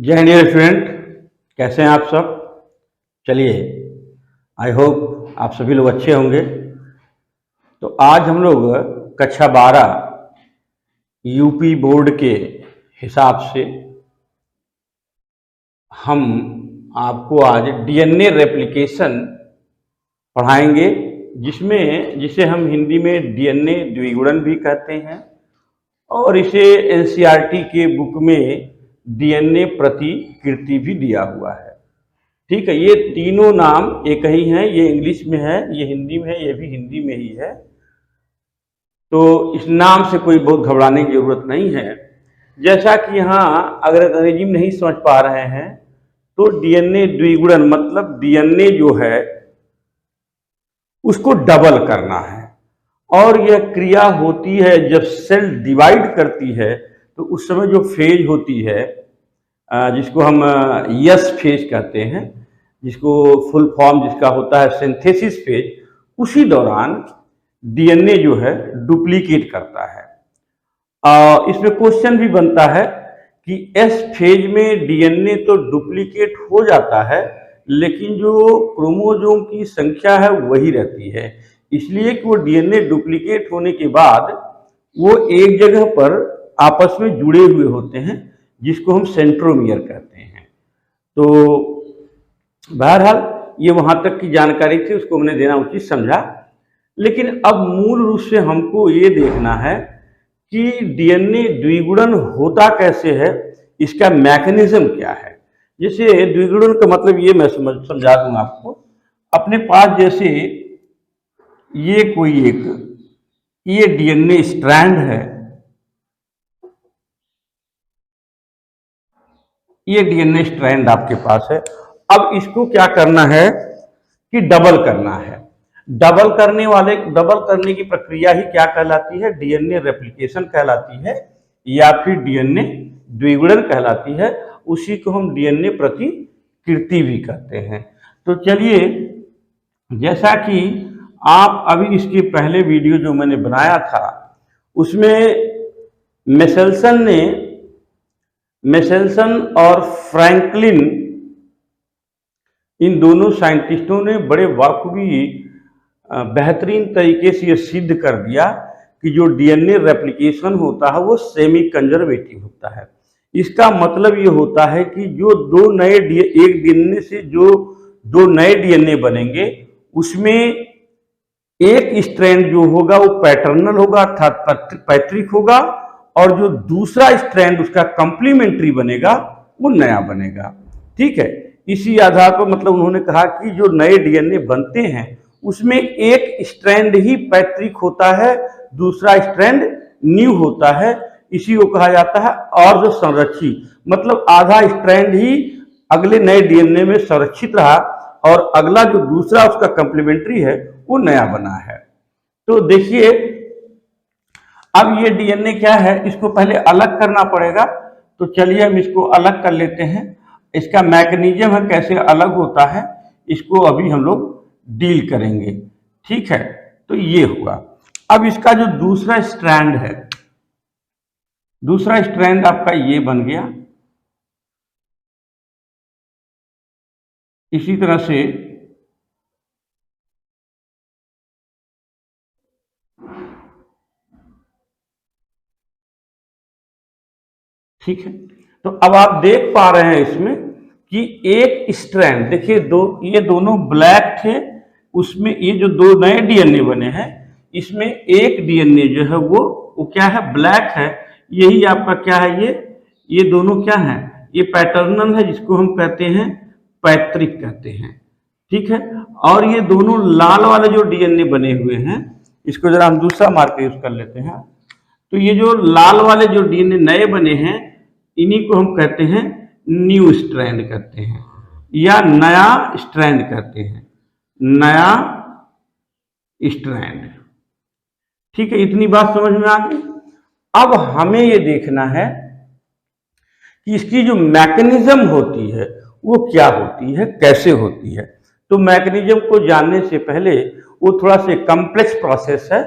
जय Hind dear student, कैसे हैं आप सब। चलिए, आई होप आप सभी लोग अच्छे होंगे। तो आज हम लोग कक्षा 12 यूपी बोर्ड के हिसाब से हम आपको आज डीएनए रेप्लिकेशन पढ़ाएंगे, जिसे हम हिंदी में डीएनए द्विगुणन भी कहते हैं और इसे एनसीईआरटी के बुक में डीएनए प्रतिकृति भी दिया हुआ है। ठीक है, ये तीनों नाम एक ही हैं, ये इंग्लिश में है, ये हिंदी में है, ये भी हिंदी में ही है। तो इस नाम से कोई बहुत घबराने की जरूरत नहीं है। जैसा कि यहाँ अगर अंग्रेजी में नहीं समझ पा रहे हैं तो डीएनए द्विगुणन मतलब डीएनए जो है उसको डबल करना है, और यह क्रिया होती है जब सेल डिवाइड करती है तो उस समय जो फेज होती है जिसको हम यस फेज कहते हैं, जिसको फुल फॉर्म जिसका होता है सिंथेसिस फेज, उसी दौरान डीएनए जो है डुप्लीकेट करता है। इसमें क्वेश्चन भी बनता है कि एस फेज में डीएनए तो डुप्लीकेट हो जाता है लेकिन जो क्रोमोसोम की संख्या है वही रहती है, इसलिए कि वो डीएनए डुप्लीकेट होने के बाद वो एक जगह पर आपस में जुड़े हुए होते हैं जिसको हम सेंट्रोमियर कहते हैं। तो बहरहाल ये वहां तक की जानकारी थी, उसको हमने देना उचित समझा। लेकिन अब मूल रूप से हमको ये देखना है कि डीएनए द्विगुणन होता कैसे है, इसका मैकेनिज्म क्या है। जैसे द्विगुणन का मतलब ये मैं समझा दूंगा आपको। अपने पास जैसे ये डीएनए स्ट्रैंड है, ये डीएनए स्ट्रैंड आपके पास है। अब इसको क्या करना है कि डबल करना है। डबल करने की प्रक्रिया ही क्या कहलाती है, डीएनए रेप्लिकेशन कहलाती है या फिर डीएनए द्विगुणन कहलाती है। उसी को हम डीएनए प्रतिकृति भी कहते हैं। तो चलिए, जैसा कि आप अभी इसके पहले वीडियो जो मैंने बनाया था उसमें मेसेल्सन और फ्रैंकलिन, इन दोनों साइंटिस्टों ने बड़े बखूबी बेहतरीन तरीके से ये सिद्ध कर दिया कि जो डीएनए रेप्लिकेशन होता है वो सेमी कंजर्वेटिव होता है। इसका मतलब ये होता है कि जो एक डीएनए से जो दो नए डीएनए बनेंगे उसमें एक स्ट्रैंड जो होगा वो पैटर्नल होगा अर्थात पैतृक होगा, और जो दूसरा स्ट्रैंड उसका कंप्लीमेंट्री बनेगा वो नया बनेगा। ठीक है, इसी आधार पर मतलब उन्होंने कहा कि जो नए डीएनए बनते हैं उसमें एक स्ट्रैंड ही पैतृक होता है, दूसरा स्ट्रैंड न्यू होता है। इसी को कहा जाता है और जो संरक्षित, मतलब आधा स्ट्रैंड ही अगले नए डीएनए में संरक्षित रहा और अगला जो दूसरा उसका कंप्लीमेंट्री है वो नया बना है। तो देखिए, अब ये डीएनए क्या है, इसको पहले अलग करना पड़ेगा। तो चलिए हम इसको अलग कर लेते हैं। इसका मैकेनिज्म है कैसे अलग होता है, इसको अभी हम लोग डील करेंगे। ठीक है, तो ये हुआ। अब इसका जो दूसरा स्ट्रैंड है, दूसरा स्ट्रैंड आपका ये बन गया। इसी तरह से ठीक है, तो अब आप देख पा रहे हैं इसमें कि एक स्ट्रैंड, देखिए ये दोनों ब्लैक थे, उसमें ये जो दो नए डीएनए बने हैं इसमें एक डीएनए जो है वो क्या है, ब्लैक है। यही आपका क्या है, ये दोनों क्या है, ये पैटर्नल है जिसको हम कहते हैं पैतृक कहते हैं। ठीक है, और ये दोनों लाल वाले जो डीएनए बने हुए हैं, इसको जरा हम दूसरा मार्कर यूज कर लेते हैं। तो ये जो लाल वाले जो डीएनए नए बने हैं इन्हीं को हम कहते हैं न्यू स्ट्रैंड कहते हैं या नया स्ट्रैंड कहते हैं, नया स्ट्रैंड। ठीक है, इतनी बात समझ में आ गई। अब हमें ये देखना है कि इसकी जो मैकेनिज्म होती है वो क्या होती है, कैसे होती है। तो मैकेनिज्म को जानने से पहले वो थोड़ा सा कॉम्प्लेक्स प्रोसेस है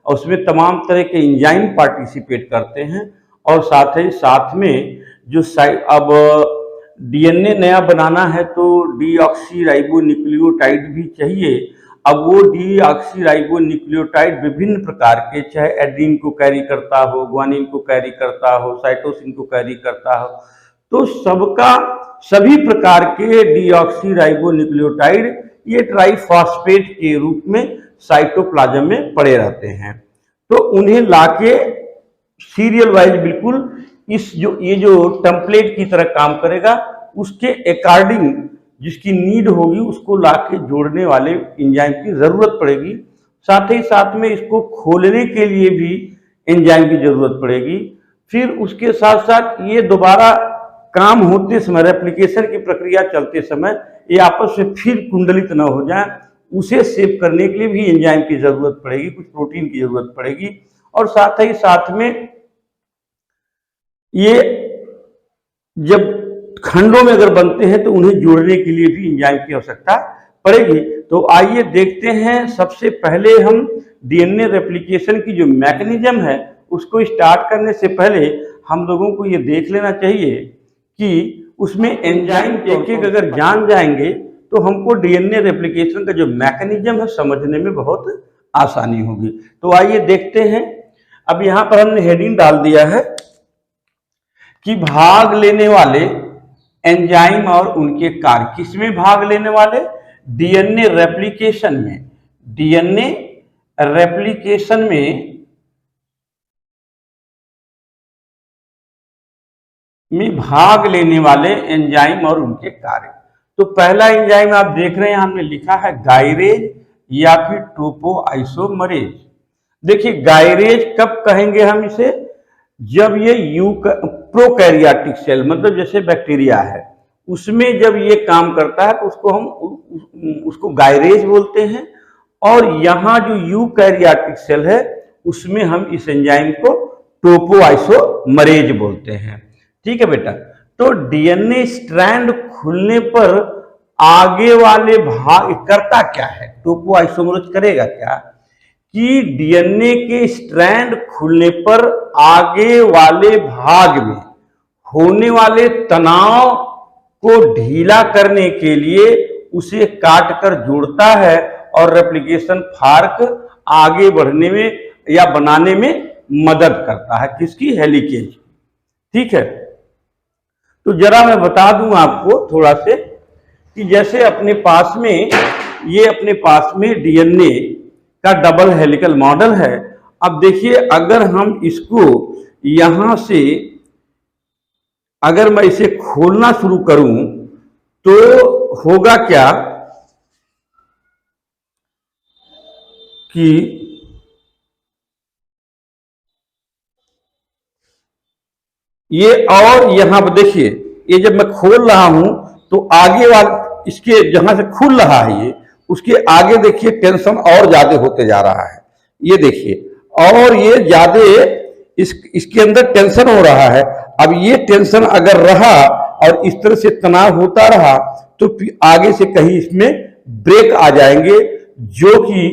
और उसमें तमाम तरह के एंजाइम पार्टिसिपेट करते हैं, और साथ में जो अब डीएनए नया बनाना है तो डीऑक्सीराइबोन्यूक्लियोटाइड भी चाहिए। अब वो डीऑक्सीराइबोन्यूक्लियोटाइड विभिन्न प्रकार के, चाहे एडेनिन को कैरी करता हो, ग्वानिन को कैरी करता हो, साइटोसिन को कैरी करता हो, तो सभी प्रकार के डीऑक्सीराइबोन्यूक्लियोटाइड ये ट्राइफॉस्फेट के रूप में साइटोप्लाज्म में पड़े रहते हैं। तो उन्हें लाके सीरियल वाइज बिल्कुल ये जो टेम्पलेट की तरह काम करेगा, उसके अकॉर्डिंग जिसकी नीड होगी उसको लाके जोड़ने वाले एंजाइम की जरूरत पड़ेगी। साथ ही साथ में इसको खोलने के लिए भी एंजाइम की जरूरत पड़ेगी। फिर उसके साथ साथ ये दोबारा काम होते समय, रेप्लिकेशन की प्रक्रिया चलते समय ये आपस में फिर कुंडलित न हो जाए, उसे सेव करने के लिए भी एंजाइम की जरूरत पड़ेगी, कुछ प्रोटीन की जरूरत पड़ेगी। और साथ ही साथ में ये जब खंडों में अगर बनते हैं तो उन्हें जोड़ने के लिए भी एंजाइम की आवश्यकता पड़ेगी। तो आइए देखते हैं, सबसे पहले हम डीएनए रेप्लिकेशन की जो मैकेनिज्म है उसको स्टार्ट करने से पहले हम लोगों को ये देख लेना चाहिए कि उसमें एंजाइम एक एक अगर जान जाएंगे तो हमको डीएनए रेप्लिकेशन का जो मैकेनिज्म है समझने में बहुत आसानी होगी। तो आइए देखते हैं। अब यहाँ पर हमने हेडिंग डाल दिया है कि भाग लेने वाले एंजाइम और उनके कार्य। किसमें भाग लेने वाले? डीएनए रेप्लिकेशन में। डीएनए रेप्लिकेशन में भाग लेने वाले एंजाइम और उनके कार्य। तो पहला एंजाइम आप देख रहे हैं, हमने लिखा है गायरेज या फिर टोपोआइसोमरेज। देखिए गायरेज कब कहेंगे हम इसे? जब ये प्रोकैरियोटिक सेल, मतलब जैसे बैक्टीरिया है, उसमें जब ये काम करता है तो उसको गायरेज बोलते हैं। और यहाँ जो यूकैरियोटिक सेल है उसमें हम इस एंजाइम को टोपोआइसोमरेज बोलते हैं। ठीक है बेटा। तो डीएनए स्ट्रैंड खुलने पर आगे वाले भाग करता क्या है? टोपोआइसोमरेज करेगा क्या कि डीएनए के स्ट्रैंड खुलने पर आगे वाले भाग में होने वाले तनाव को ढीला करने के लिए उसे काट कर जोड़ता है और रेप्लिकेशन फार्क आगे बढ़ने में या बनाने में मदद करता है। किसकी? हेलिकेज। ठीक है। तो जरा मैं बता दूं आपको थोड़ा से कि जैसे अपने पास में डीएनए का डबल हेलिकल मॉडल है। अब देखिए, अगर हम इसको यहां से अगर मैं इसे खोलना शुरू करूं तो होगा क्या कि ये, और यहां पर देखिए, ये जब मैं खोल रहा हूं तो आगे वाला इसके जहां से खुल रहा है ये, उसके आगे देखिए टेंशन और ज्यादा होते जा रहा है। ये देखिए, और ये ज्यादा इसके अंदर टेंशन हो रहा है। अब ये टेंशन अगर रहा और इस तरह से तनाव होता रहा तो आगे से कहीं इसमें ब्रेक आ जाएंगे जो कि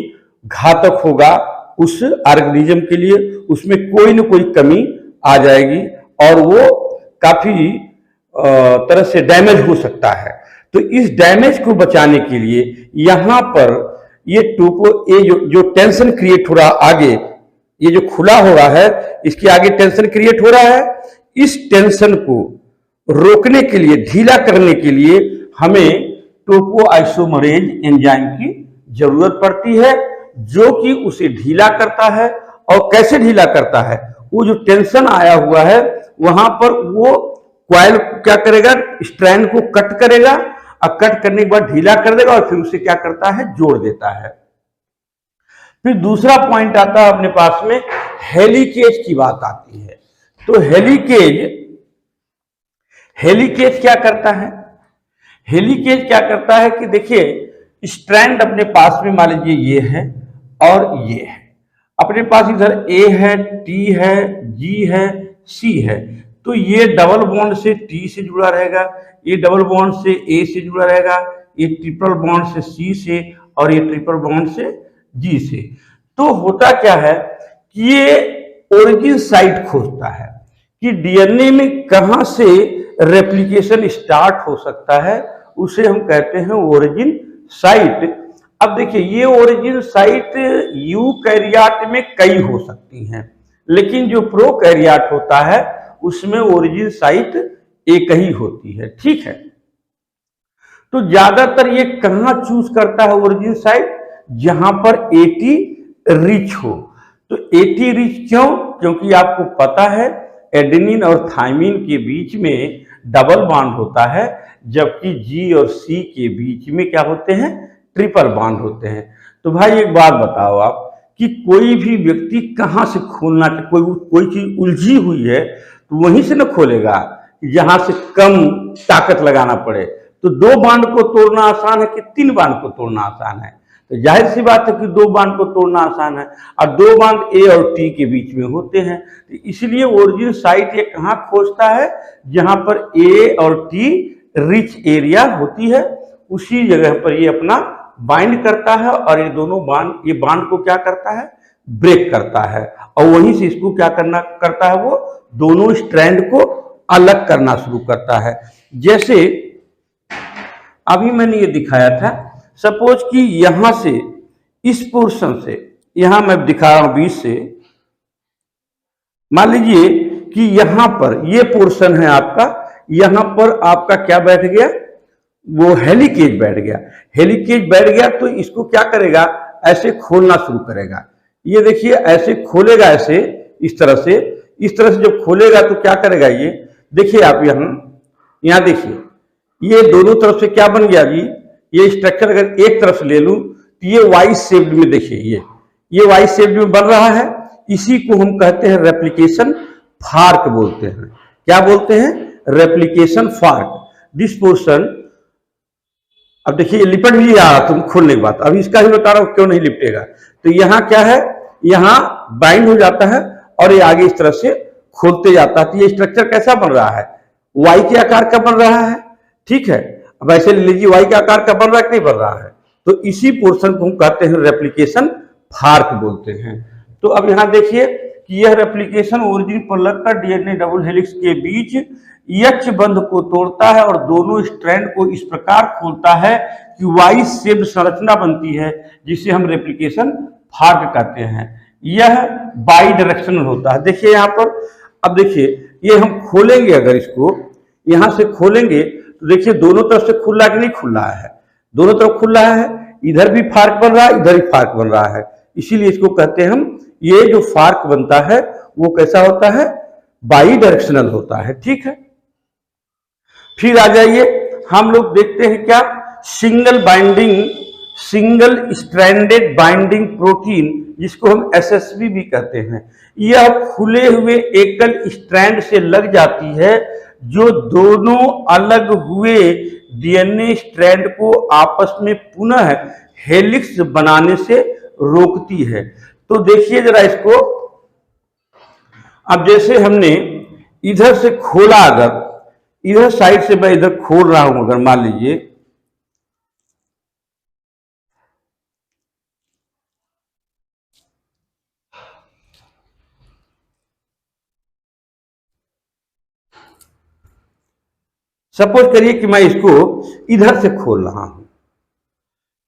घातक होगा उस ऑर्गेनिज्म के लिए। उसमें कोई न कोई कमी आ जाएगी और वो काफी तरह से डैमेज हो सकता है। तो इस डैमेज को बचाने के लिए यहां पर ये जो टेंशन क्रिएट हो रहा आगे, ये जो खुला हो रहा है इसके आगे टेंशन क्रिएट हो रहा है। इस टेंशन को रोकने के लिए, ढीला करने के लिए हमें टोपोआइसोमरेज एंजाइम की जरूरत पड़ती है जो कि उसे ढीला करता है। और कैसे ढीला करता है? वो जो टेंशन आया हुआ है वहां पर वो कॉइल क्या करेगा? स्ट्रैंड को कट करेगा और कट करने के बाद ढीला कर देगा और फिर उसे क्या करता है? जोड़ देता है। फिर दूसरा पॉइंट आता है अपने पास में, हेलिकेज की बात आती है। तो हेलिकेज क्या करता है? हेलिकेज क्या करता है कि देखिए, स्ट्रैंड अपने पास में मान लीजिए ये है और ये है, अपने पास इधर ए है, टी है, जी है, सी है। तो ये डबल बॉन्ड से टी से जुड़ा रहेगा, ये डबल बॉन्ड से ए से जुड़ा रहेगा, ये ट्रिपल बॉन्ड से सी से, और ये ट्रिपल बॉन्ड से जी से। तो होता क्या है कि ये ओरिजिन साइट खोजता है कि डीएनए में कहां से रेप्लिकेशन स्टार्ट हो सकता है, उसे हम कहते हैं ओरिजिन साइट। अब देखिए ये ओरिजिन साइट यूकैरियोट में कई हो सकती हैं, लेकिन जो प्रोकैरियोट होता है उसमें ओरिजिन साइट एक ही होती है, ठीक है। तो ज्यादातर ये कहां चूज करता है ओरिजिन साइट, जहां पर एटी रिच हो। तो एटी रिच क्यों? क्योंकि आपको पता है एडेनिन और थाइमिन के बीच में डबल बॉन्ड होता है, जबकि जी और सी के बीच में क्या होते हैं, ट्रिपल बॉन्ड होते हैं। तो भाई एक बात बताओ आप कि कोई भी व्यक्ति कहां से खोलना, कोई चीज उलझी हुई है तो वहीं से न खोलेगा जहां से कम ताकत लगाना पड़े। तो दो बांध को तोड़ना आसान है कि तीन बांध को तोड़ना आसान है? तो जाहिर सी बात है कि दो बांध को तोड़ना आसान है, और दो बांध ए और टी के बीच में होते हैं। तो इसलिए ओरिजिन साइट ये कहाँ खोजता है, जहां पर ए और टी रिच एरिया होती है, उसी जगह पर ये अपना बाइंड करता है, और ये दोनों बांध, ये बांध को क्या करता है, ब्रेक करता है, और वहीं से इसको क्या करता है, वो दोनों स्ट्रैंड को अलग करना शुरू करता है। जैसे अभी मैंने ये दिखाया था, सपोज कि यहां से इस पोर्शन से, यहां मैं दिखा रहा हूं बीच से, मान लीजिए कि यहां पर ये पोर्शन है आपका, यहां पर आपका क्या बैठ गया, वो हेलिकेज बैठ गया। हेलिकेज बैठ गया तो इसको क्या करेगा, ऐसे खोलना शुरू करेगा। ये देखिए ऐसे खोलेगा, ऐसे इस तरह से जब खोलेगा तो क्या करेगा, ये देखिए आप यहां देखिए, ये दोनों तरफ से क्या बन गया जी, ये स्ट्रक्चर अगर एक तरफ से ले लूं तो ये वाई शेप्ड में, देखिए ये वाई शेप्ड में बन रहा है। इसी को हम कहते हैं रेप्लिकेशन फार्क बोलते हैं। क्या बोलते हैं, रेप्लिकेशन फार्क। दिस पोर्शन, अब देखिए लिपट भी आ रहा तुम खोलने के बाद, अभी इसका ही बता रहा हूं क्यों नहीं लिपटेगा। तो यहां क्या है, यहां बाइंड हो जाता है और ये आगे इस तरह से खोलते जाता है। तो ये स्ट्रक्चर कैसा बन रहा है, वाई के आकार का बन रहा है, ठीक है। अब ऐसे ले लीजिए, वाई के आकार का बन रहा है कि नहीं बन रहा है, तो इसी पोर्शन को हम कहते हैं रेप्लिकेशन फार्क बोलते हैं। तो अब यहां देखिए कि यह रेप्लिकेशन ओरिजिन पर लगकर डीएनए डबल हेलिक्स के बीच एच बंध को तोड़ता है और दोनों स्ट्रैंड को इस प्रकार खोलता है कि वाई शेप्ड संरचना बनती है, जिसे हम रेप्लिकेशन फार्क कहते हैं। यह बाई डायरेक्शनल होता है। देखिए यहां पर, अब देखिए ये हम खोलेंगे, अगर इसको यहां से खोलेंगे तो देखिए दोनों तरफ से खुल रहा है कि नहीं खुल रहा है, दोनों तरफ खुल रहा है, इधर भी फार्क बन रहा है, इधर भी फार्क बन रहा है। इसीलिए इसको कहते हैं हम, ये जो फार्क बनता है वो कैसा होता है, बाई डायरेक्शनल होता है, ठीक है। फिर आ जाइए, हम लोग देखते हैं क्या, सिंगल स्ट्रैंडेड बाइंडिंग प्रोटीन, जिसको हम एसएसबी भी कहते हैं। यह खुले हुए एकल स्ट्रैंड से लग जाती है, जो दोनों अलग हुए डीएनए स्ट्रैंड को आपस में पुनः हेलिक्स बनाने से रोकती है। तो देखिए जरा इसको, अब जैसे हमने इधर से खोला, अगर इधर साइड से मैं इधर खोल रहा हूं, अगर मान लीजिए सपोज करिए कि मैं इसको इधर से खोल रहा हूं,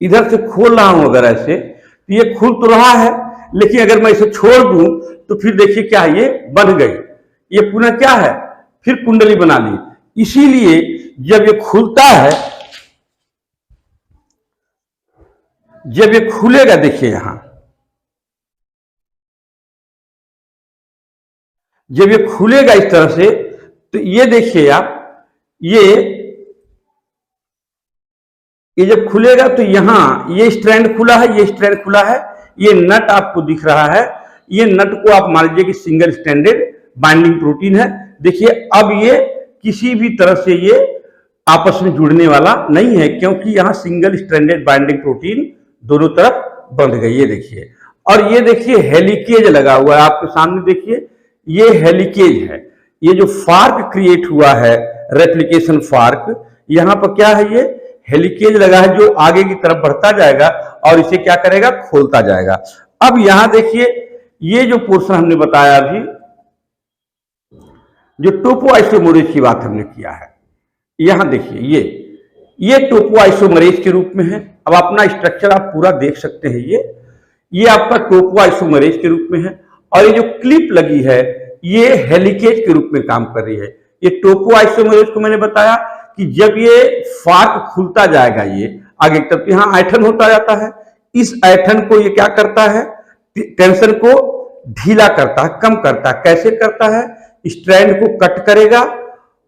इधर से खोल रहा हूं अगर ऐसे, तो ये खुल तो रहा है, लेकिन अगर मैं इसे छोड़ दूं तो फिर देखिए क्या है, ये बन गई, ये पुनः क्या है, फिर कुंडली बना ली। इसीलिए जब ये खुलता है, जब ये खुलेगा, देखिए यहां जब ये खुलेगा इस तरह से, तो ये देखिए आप, ये जब खुलेगा तो यहां ये स्ट्रैंड खुला है, ये स्ट्रैंड खुला है, ये नट आपको दिख रहा है। ये नट को आप मान लीजिए कि सिंगल स्ट्रैंडेड बाइंडिंग प्रोटीन है। देखिए अब ये किसी भी तरह से ये आपस में जुड़ने वाला नहीं है, क्योंकि यहां सिंगल स्ट्रैंडेड बाइंडिंग प्रोटीन दोनों तरफ बंध गई, ये देखिए। और ये देखिए हेलिकेज लगा हुआ है आपके सामने, देखिए ये हेलिकेज है। ये जो फार्क क्रिएट हुआ है, रेप्लिकेशन फार्क, यहां पर क्या है, ये हेलिकेज लगा है जो आगे की तरफ बढ़ता जाएगा और इसे क्या करेगा, खोलता जाएगा। अब यहां देखिए ये जो पोर्शन हमने बताया अभी, जो टोपोआइसोमरेज की बात हमने किया है, यहां देखिए ये टोपोआइसोमरेज के रूप में है। अब अपना स्ट्रक्चर आप पूरा देख सकते हैं, ये आपका टोपोआइसोमरेज के रूप में है, और ये जो क्लिप लगी है ये हेलिकेज के रूप में काम कर रही है। ये टोपोआइसोमरेज को मैंने बताया कि जब ये फार्क खुलता जाएगा, ये आगे तब यहां ऐठन होता जाता है, इस ऐठन को ये क्या करता है, टेंशन को ढीला करता है, कम करता है। कैसे करता है, स्ट्रैंड को कट करेगा,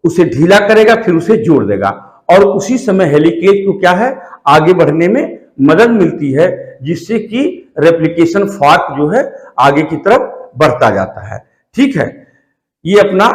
उसे ढीला करेगा, फिर उसे जोड़ देगा, और उसी समय हेलिकेज को क्या है, आगे बढ़ने में मदद मिलती है, जिससे कि रेप्लिकेशन फार्क जो है आगे की तरफ बढ़ता जाता है। ठीक है, ये अपना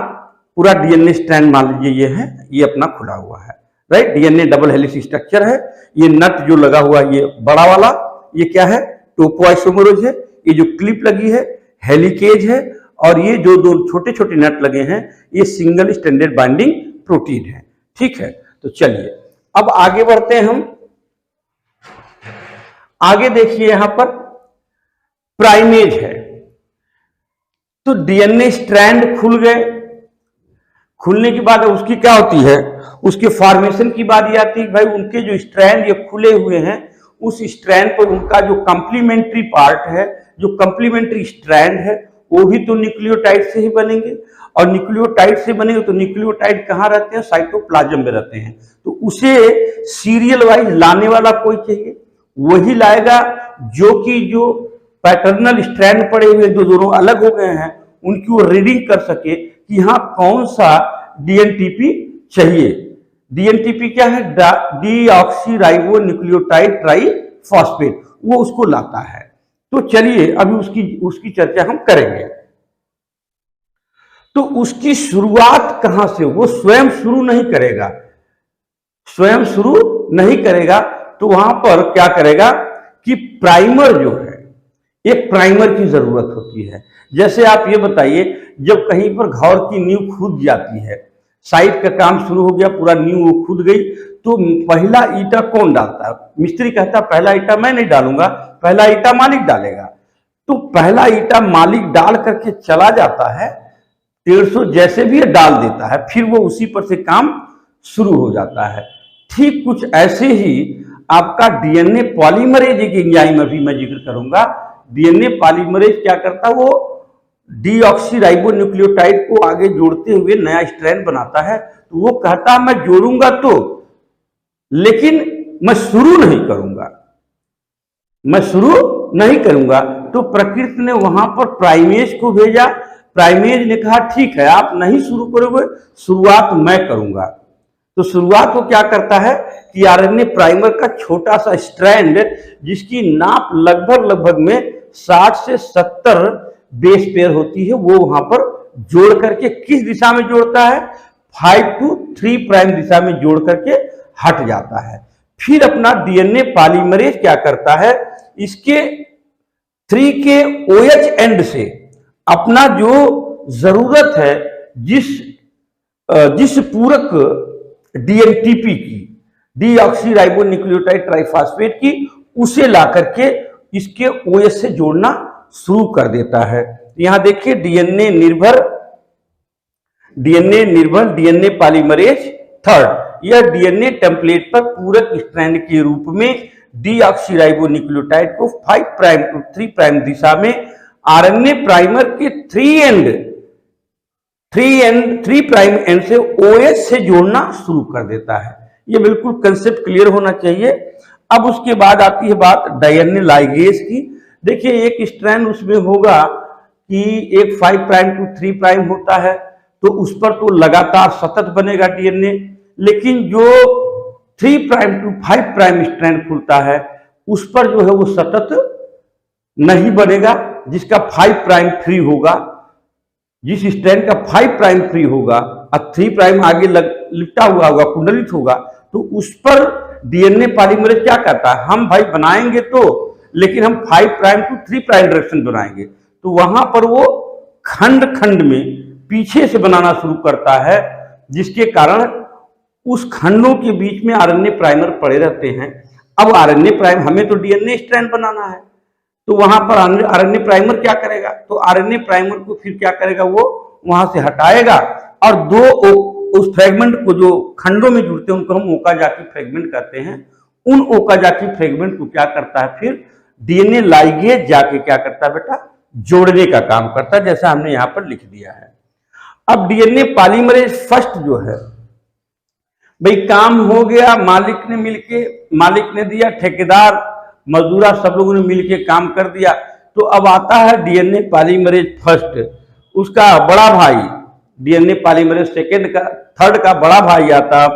पूरा डीएनए स्ट्रैंड मान लीजिए ये है, ये अपना खुला हुआ है, right. DNA double helix structure है। ये नट जो लगा हुआ है, ये बड़ा वाला, ये क्या है, टोपोआइसोमरेज है। ये जो क्लिप लगी है हेलिकेज है, और ये जो दो छोटे छोटे नट लगे हैं ये सिंगल स्ट्रैंडेड बाइंडिंग प्रोटीन है। ठीक है, तो चलिए अब आगे बढ़ते हैं हम। आगे देखिए यहां पर प्राइमेज है। तो डीएनए स्ट्रैंड खुल गए, खुलने के बाद उसकी क्या होती है, उसके फॉर्मेशन की बारी आती है। भाई उनके जो स्ट्रैंड ये खुले हुए हैं, उस स्ट्रैंड पर उनका जो कंप्लीमेंट्री पार्ट है, जो कंप्लीमेंट्री स्ट्रैंड है, वो भी तो न्यूक्लियोटाइड से ही बनेंगे, और न्यूक्लियोटाइड से बनेंगे तो न्यूक्लियोटाइड कहाँ रहते हैं, साइटोप्लाज्म में रहते हैं। तो उसे सीरियल वाइज लाने वाला कोई चाहिए, वही लाएगा जो कि जो पैटर्नल स्ट्रैंड पड़े हुए जो दोनों अलग हो गए हैं उनकी वो रीडिंग कर सके कि यहाँ कौन सा डीएनटीपी चाहिए। डीएनटीपी क्या है, डीऑक्सीराइबो न्यूक्लियोटाइड ट्राइफॉस्फेट, वो उसको लाता है। तो चलिए अभी उसकी चर्चा हम करेंगे। तो उसकी शुरुआत कहां से, वो स्वयं शुरू नहीं करेगा, स्वयं शुरू नहीं करेगा। तो वहां पर क्या करेगा कि प्राइमर जो है, एक प्राइमर की जरूरत होती है। जैसे आप ये बताइए, जब कहीं पर घर की नींव खुद जाती है, साइट का काम शुरू हो गया, पूरा नींव खुद गई, तो पहला ईंटा कौन डालता है, मिस्त्री कहता पहला ईंटा मैं नहीं डालूंगा, पहला ईंटा मालिक डालेगा। तो पहला ईंटा मालिक डाल करके चला जाता है, 150 जैसे भी डाल देता है, फिर वो उसी पर से काम शुरू हो जाता है। ठीक कुछ ऐसे ही आपका डीएनए पॉलीमरेज एक एंजाइम अभी मैं जिक्र करूंगा। डीएनए पॉलीमरेज क्या करता है, वो डीऑक्सीराइबो न्यूक्लियोटाइड को आगे जोड़ते हुए नया स्ट्रैंड बनाता है। तो वो कहता है मैं जोड़ूंगा तो, लेकिन मैं शुरू नहीं करूंगा, मैं शुरू नहीं करूंगा। तो प्रकृति ने वहां पर प्राइमेज को भेजा, प्राइमेज ने कहा ठीक है आप नहीं शुरू करोगे, शुरुआत मैं करूंगा। तो शुरुआत वो क्या करता है कि आरएनए प्राइमर का छोटा सा स्ट्रैंड, जिसकी नाप लगभग में 60 से 70 बेस पेयर होती है, वो वहां पर जोड़ करके किस दिशा में जोड़ता है, 5 to 3 प्राइम दिशा में जोड़ करके हट जाता है। फिर अपना डीएनए पॉलीमरेज क्या करता है, इसके 3 के OH एंड से अपना जो जरूरत है, जिस पूरक डीएनटीपी की, डीऑक्सीराइबो न्यूक्लियोटाइड ट्राइफॉस्फेट की, उसे ला करके इसके OH से जोड़ना शुरू कर देता है। यहां देखिए डीएनए निर्भर डीएनए पॉलीमरेज थर्ड, यह डीएनए टेम्पलेट पर पूरक स्ट्रैंड के रूप में डीऑक्सीराइबो न्यूक्लियोटाइड को 5 प्राइम टू 3 प्राइम दिशा में आरएनए प्राइमर के 3 प्राइम एंड से OH से जोड़ना शुरू कर देता है। ये बिल्कुल कंसेप्ट क्लियर होना चाहिए। अब उसके बाद आती है बात डीएनए लाइगेज की। देखिए एक स्ट्रैंड उसमें होगा कि एक 5 प्राइम टू 3 प्राइम होता है, तो उस पर तो लगातार सतत बनेगा डीएनए, लेकिन जो 3 प्राइम टू 5 प्राइम स्ट्रैंड खुलता है उस पर जो है वो सतत नहीं बनेगा। जिसका 5 प्राइम फ्री होगा, जिस स्ट्रैंड का 5 प्राइम फ्री होगा और 3 प्राइम आगे लिपटा हुआ होगा, कुंडलित होगा, तो उस पर डीएनए पॉलीमरेज क्या करता है, हम भाई बनाएंगे तो, लेकिन हम 5 प्राइम टू 3 प्राइम डायरेक्शन बनाएंगे। तो वहां पर वो खंड खंड में पीछे से बनाना शुरू करता है, जिसके कारण उस खंडों के बीच में आरएनए प्राइमर पड़े रहते हैं। अब आरएनए प्राइम, हमें तो डीएनए स्ट्रैंड बनाना है, तो वहां पर आरएनए प्राइमर क्या करेगा, तो आरएनए प्राइमर को फिर क्या करेगा, वो वहां से हटाएगा, और दो उस फ्रेगमेंट को जो खंडों में जुड़ते हैं उनको हम ओकाजाकी फ्रेगमेंट कहते हैं। उन ओकाजाकी फ्रेगमेंट को क्या करता है फिर डीएनए लाइगेज जाके क्या करता है बेटा, जोड़ने का काम करता है, जैसा हमने यहां पर लिख दिया है। अब डीएनए पॉलीमरेज फर्स्ट जो है भाई काम हो गया, मालिक ने दिया, ठेकेदार मजदूरा सब लोगों ने मिलके काम कर दिया। तो अब आता है डीएनए पॉलीमरेज फर्स्ट, उसका बड़ा भाई डीएनए पॉलीमरेज सेकेंड का थर्ड का बड़ा भाई आता है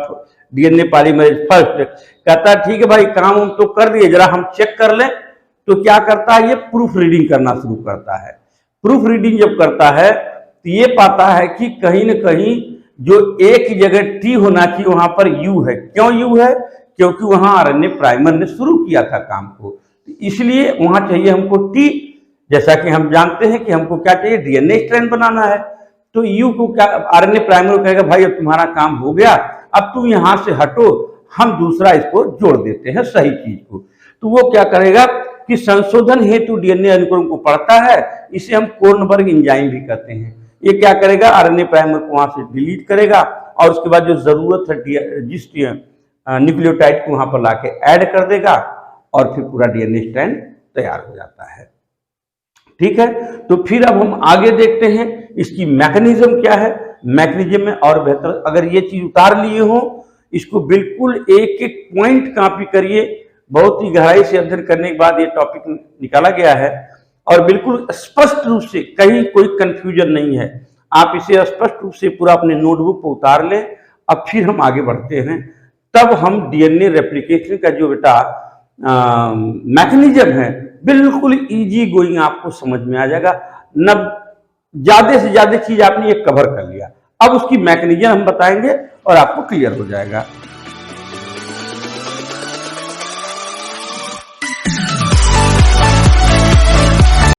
डीएनए पॉलीमरेज फर्स्ट, कहता है ठीक है भाई काम हम तो कर दिए, जरा हम चेक कर लें। तो क्या करता है ये प्रूफ रीडिंग करना शुरू करता है। प्रूफ रीडिंग जब करता है तो ये पाता है कि कहीं न कहीं जो एक ही जगह टी होना चाहिए वहां पर यू है। क्यों यू है? क्योंकि वहां आरएनए प्राइमर ने शुरू किया था काम को, इसलिए वहां चाहिए हमको टी। जैसा कि हम जानते हैं कि हमको क्या चाहिए, डीएनए स्ट्रैंड बनाना है। तो यू को क्या आरएनए प्राइमर कहेगा भाई अब तुम्हारा काम हो गया, अब तुम यहां से हटो, हम दूसरा इसको जोड़ देते हैं सही चीज को। तो वो क्या करेगा कि संशोधन हेतु डीएनए अनुक्रम को पढ़ता है, इसे हम कोर्नबर्ग एंजाइम भी कहते हैं। ये क्या करेगा, आरएनए प्राइमर को वहां से डिलीट करेगा और उसके बाद जो जरूरत है जिस न्यूक्लियोटाइड को वहां पर लाके ऐड कर देगा और फिर पूरा डीएनए स्ट्रैंड तैयार हो जाता है। ठीक है, तो फिर अब हम आगे देखते हैं इसकी मैकेनिज्म क्या है। मैकेनिज्म में और बेहतर अगर ये चीज उतार लिए हो, इसको बिल्कुल एक एक पॉइंट कॉपी करिए। बहुत ही गहराई से अध्ययन करने के बाद ये टॉपिक निकाला गया है और बिल्कुल स्पष्ट रूप से कहीं कोई कंफ्यूजन नहीं है। आप इसे स्पष्ट रूप से पूरा अपने नोटबुक पर उतार लें। अब फिर हम आगे बढ़ते हैं, तब हम डीएनए रेप्लिकेशन का जो बेटा मैकेनिज्म है बिल्कुल इजी गोइंग आपको समझ में आ जाएगा। न ज्यादा से ज्यादा चीज आपने ये कवर कर लिया, अब उसकी मैकेनिज्म हम बताएंगे और आपको क्लियर हो जाएगा।